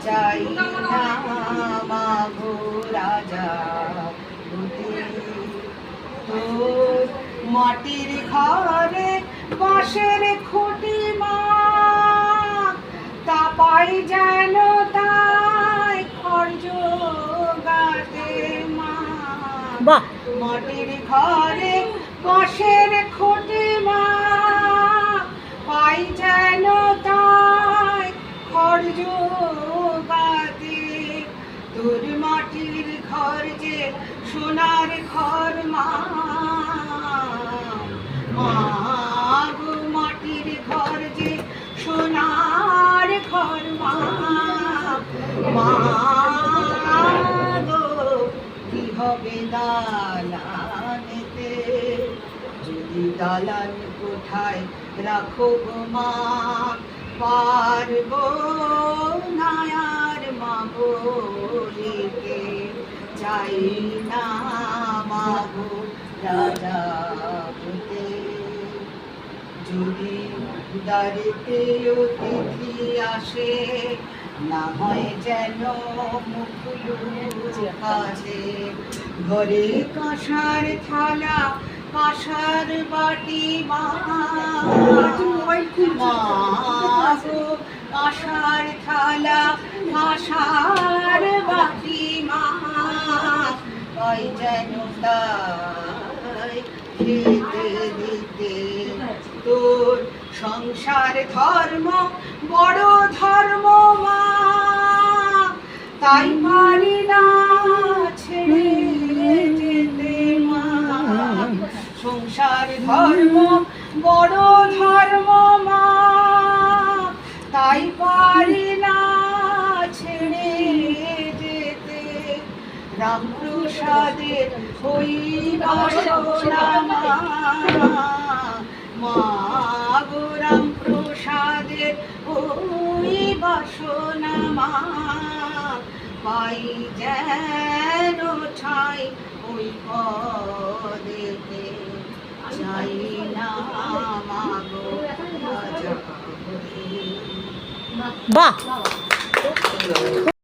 চাই না মাগো রাজা তোর মাটির ঘরে বাঁশের খুঁটি মা তা পাই যেন তাই খরচ গাতে মা মাটির ঘরে বাঁশের খুঁটি মা পাই যেন তাই খরচ গাতে তোর মাটির ঘর যে সোনার ঘর মা গো মাটির ঘর যে সোনার ঘর মা গো কি হবে দালানেতে যদি দালান কোঠায় রাখো গো মা পারবো না আর মা বলিতে চাই না মাগো রাজা হতে যদি দাঁড়িতে অতিথি আসে না হয় যেন মুখ কাছে ঘরে কাঁসার থালা কাঁসার বাটি মা কাঁসার থালা কাঁসার বাটি মা পাই যেন তাই খেতে দিতে তোর সংসার ধর্ম বড় ধর্ম মা তাই পারি না ছেড়ে যেতে মা সংসার ধর্ম বড় ধর্ম মা তাই পারি না ছেড়ে যেতে রামপ্রসাদের ওই বাসনা মা গো রামপ্রসাদের ওই বাসনা মা পাই যেন ঠাই ওই পদেতে চাই না মাগো রাজা। বাহ।